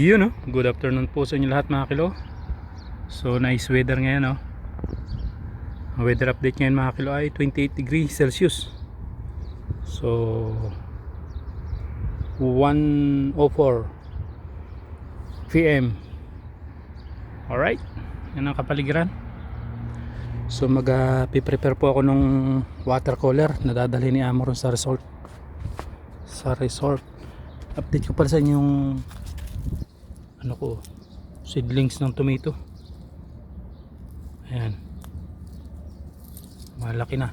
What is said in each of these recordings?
Yun, no? Good afternoon po sa inyo lahat mga kilo. So nice weather ngayon, no? Ang weather update ngayon mga kilo ay 28 degrees Celsius. So 1:04 PM. Alright, yan ang kapaligiran. So mag-prepare po ako ng water cooler na dadalhin ni Amoron sa resort. Update ko pala sa inyo yung seedlings ng tomato. Ayan, malaki na.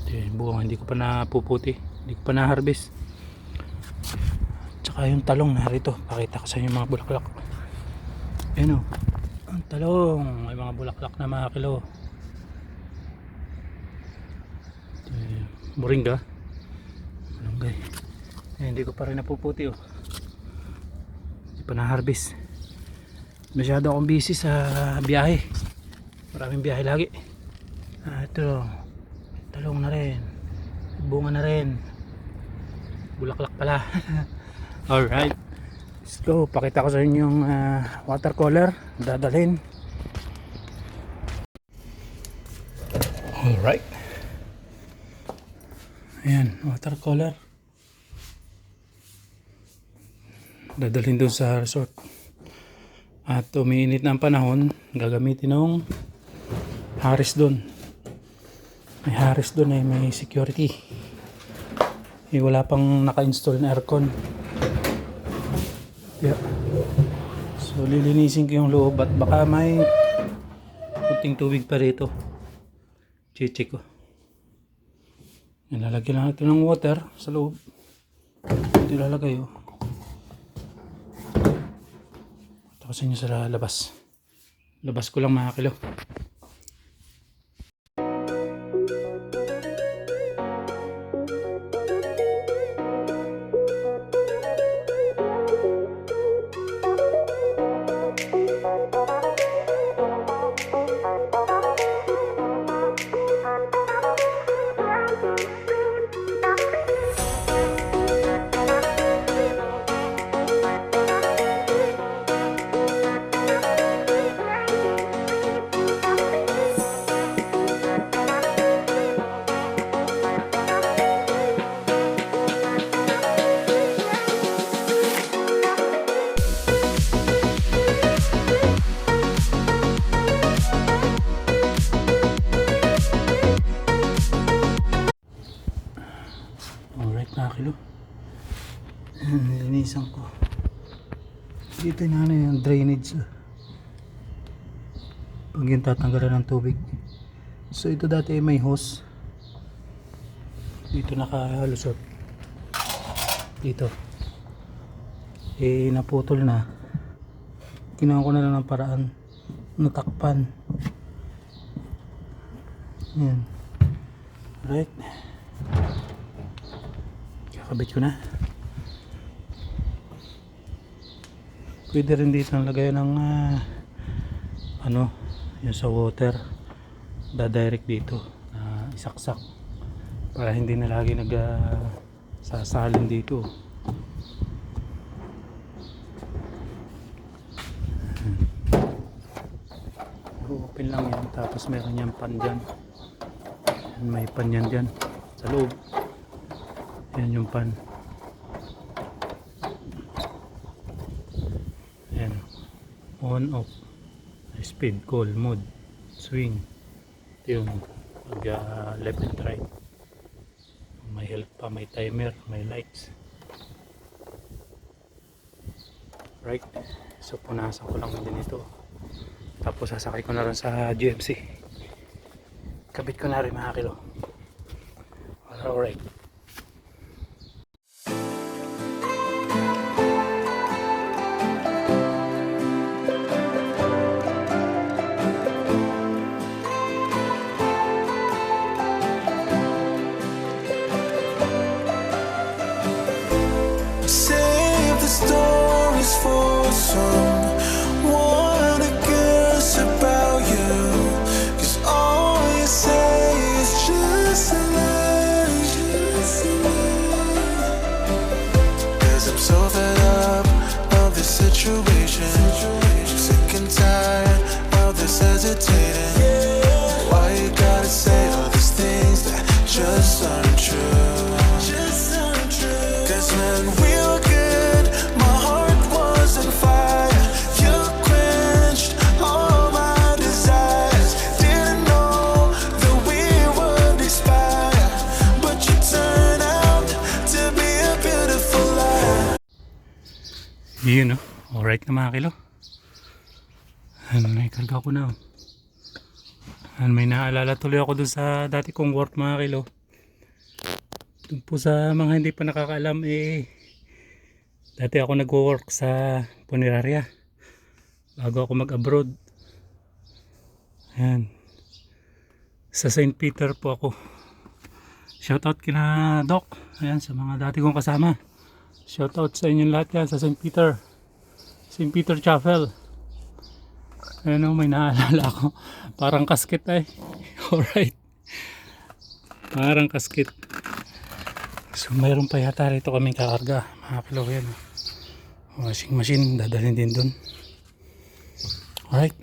Ito yung buwang, hindi ko pa napuputi, hindi ko pa na-harvest. Tsaka yung talong narito, pakita ko sa inyo mga bulaklak. Ayan o, ang talong, may mga bulaklak na mga kilo. Moringa, malunggay. Hindi ko pa rin napuputi oh. Pa na-harvest. Masyado akong busy sa biyahe. Maraming biyahe lagi. Ito, talong na rin. Bunga na rin. Bulaklak pala. Alright. Let's go. Pakita ko sa inyo yung water cooler. Dadalhin. Alright. Ayan, water cooler. Dadalhin doon sa resort. At umiinit na ang panahon, gagamitin ng Harris doon. May Harris doon ay may security. Wala pang naka-install na aircon. Yeah. So lilinisin ko yung loob at baka may puting tubig pa rito. Check ko. Nilalagyan lang natin ng water sa loob. Ito ilalagay oh. Kasi nyo sa labas ko lang mga kilo. Kilo. Nilinisan ko. Dito na yung drainage. Pag yung tatanggalan ng tubig. So ito dati ay may hose. Dito nakalusot. Dito. Naputol na. Ginawa ko na lang ng paraan. Natakpan. Yan. Right. Kabit ko na. Pwede rin dito ang lagay ng yung sa water dadirect dito isaksak para hindi na lagi sasalin dito. Open lang yan, tapos meron yan pan dyan, may pan yan dyan sa loob. Yan yung pan. Yan. On, off. Speed, call, mode, swing. Ito yung left and right. May help pa, may timer, may lights. Right. So punasan ko lang din ito. Tapos sasakay ko na rin sa GMC. Kabit ko na rin mga kilo. Alright. Stories for someone who cares about you, 'cause all you say is just a lie. Yun oh. Alright na mga kilo. Naikarga ko na oh. May naalala tuloy ako dun sa dati kong work mga kilo. Dun po sa mga hindi pa nakakaalam dati ako nag-work sa punerarya bago ako mag-abroad. Ayan. Sa St. Peter po ako. Shoutout kina Doc. Ayan, sa mga dati kong kasama. Shoutout sa inyong lahat yan sa St. Peter. St. Peter Chapel. Ayan o, may naalala ako. Parang kasket ay. Alright. Parang kasket. So mayroon pa yata rito kaming kakarga. Mga kilo yan. Washing machine. Dadalhin din dun. Alright.